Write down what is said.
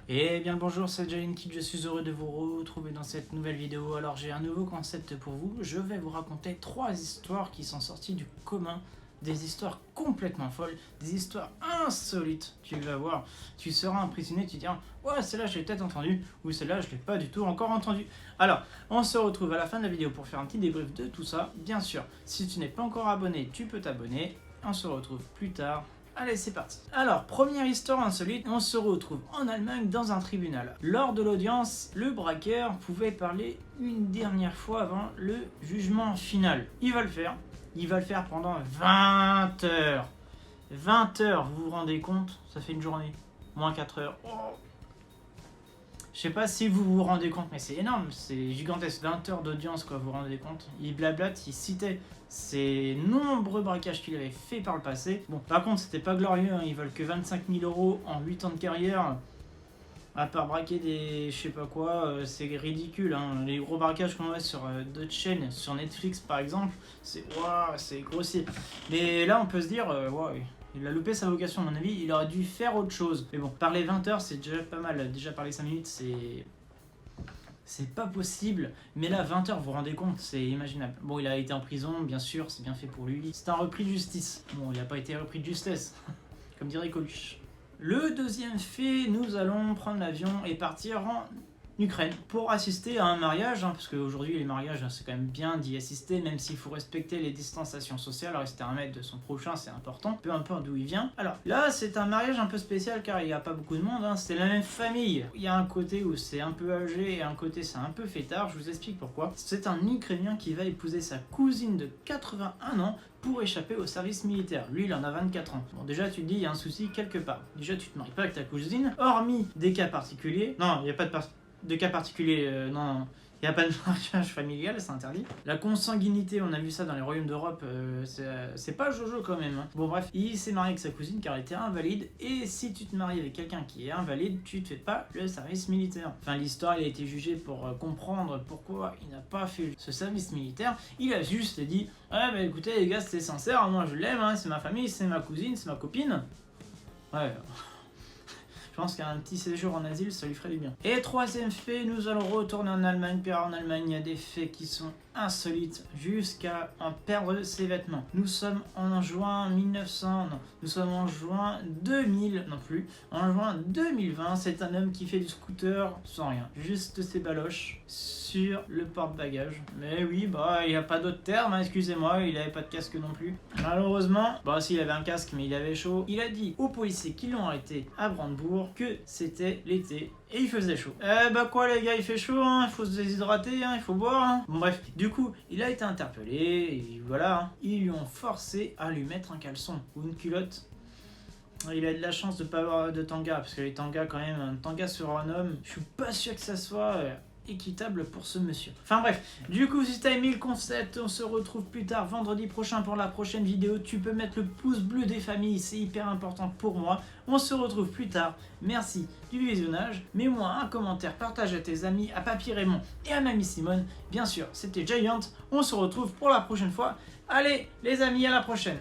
Et bien le bonjour, c'est Giantkid, je suis heureux de vous retrouver dans cette nouvelle vidéo. Alors j'ai un nouveau concept pour vous, je vais vous raconter 3 histoires qui sont sorties du commun, des histoires complètement folles, des histoires insolites. Tu vas voir, tu seras impressionné, tu diras ouais celle-là je l'ai peut-être entendu, ou celle-là je l'ai pas du tout encore entendu. Alors on se retrouve à la fin de la vidéo pour faire un petit débrief de tout ça. Bien sûr, si tu n'es pas encore abonné, tu peux t'abonner. On se retrouve plus tard. Allez, c'est parti. Alors, première histoire insolite, on se retrouve en Allemagne dans un tribunal. Lors de l'audience, le braqueur pouvait parler une dernière fois avant le jugement final. Il va le faire pendant 20 heures. 20 heures, vous vous rendez compte? Ça fait une journée, moins 4 heures. Oh. Je sais pas si vous vous rendez compte, mais c'est énorme, c'est gigantesque. 20 heures d'audience, quoi, vous vous rendez compte? Il blablate, il citait ces nombreux braquages qu'il avait fait par le passé. Bon, par contre, c'était pas glorieux, hein. Ils veulent que 25 000 € en 8 ans de carrière. À part braquer des je sais pas quoi, c'est ridicule, hein. Les gros braquages qu'on voit sur d'autres chaînes, sur Netflix par exemple, c'est waouh, c'est grossier. Mais là, on peut se dire, waouh. Il a loupé sa vocation à mon avis, il aurait dû faire autre chose. Mais bon, parler 20 heures c'est déjà pas mal, déjà parler 5 minutes c'est pas possible. Mais là 20 heures, vous vous rendez compte, c'est imaginable. Bon, il a été en prison, bien sûr, c'est bien fait pour lui. C'est un repris de justice. Bon, il a pas été repris de justesse, comme dirait Coluche. Le deuxième fait, nous allons prendre l'avion et partir en Ukraine pour assister à un mariage, hein, parce qu'aujourd'hui les mariages c'est quand même bien d'y assister, même s'il faut respecter les distanciations sociales, rester à 1 mètre de son prochain c'est important, peu importe d'où il vient. Alors là c'est un mariage un peu spécial car il n'y a pas beaucoup de monde, hein, c'est la même famille. Il y a un côté où c'est un peu âgé et un côté c'est un peu fêtard, je vous explique pourquoi. C'est un Ukrainien qui va épouser sa cousine de 81 ans pour échapper au service militaire. Lui, il en a 24 ans. Bon, déjà, tu te dis, il y a un souci quelque part. Déjà, tu te maries pas avec ta cousine, hormis des cas particuliers. Non, il n'y a pas de cas particuliers, non. Il n'y a pas de mariage familial, c'est interdit. La consanguinité, on a vu ça dans les royaumes d'Europe, c'est pas Jojo quand même. Hein. Bon bref, il s'est marié avec sa cousine car elle était invalide. Et si tu te maries avec quelqu'un qui est invalide, tu ne fais pas le service militaire. Enfin, l'histoire, il a été jugé pour comprendre pourquoi il n'a pas fait ce service militaire. Il a juste dit, ouais bah écoutez les gars, c'était sincère, moi je l'aime, hein, c'est ma famille, c'est ma cousine, c'est ma copine. Ouais... Je pense qu'un petit séjour en asile, ça lui ferait du bien. Et troisième fait, nous allons retourner en Allemagne, car en Allemagne, il y a des faits qui sont insolites, jusqu'à en perdre ses vêtements. Nous sommes en juin 1900, non, nous sommes en juin 2000, non plus, en juin 2020, c'est un homme qui fait du scooter sans rien, juste ses baloches sur le porte-bagages. Mais oui, bah, il n'y a pas d'autre terme, hein, excusez-moi, il n'avait pas de casque non plus. Malheureusement, bah si, il avait un casque, mais il avait chaud. Il a dit aux policiers qui l'ont arrêté à Brandebourg que c'était l'été et il faisait chaud. Bah quoi les gars, il fait chaud, hein, il faut se déshydrater, hein, il faut boire. Hein. Bon bref, du coup, il a été interpellé et voilà, hein, ils lui ont forcé à lui mettre un caleçon ou une culotte. Il a de la chance de pas avoir de tanga, parce que les tangas quand même, un tanga sur un homme, je suis pas sûr que ça soit équitable pour ce monsieur. Enfin bref, du coup si t'as aimé le concept, on se retrouve plus tard vendredi prochain pour la prochaine vidéo. Tu peux mettre le pouce bleu des familles, c'est hyper important pour moi. On se retrouve plus tard, merci du visionnage. Mets-moi un commentaire, partage à tes amis, à Papy Raymond et à Mamie Simone. Bien sûr, c'était Giant, on se retrouve pour la prochaine fois. Allez les amis, à la prochaine.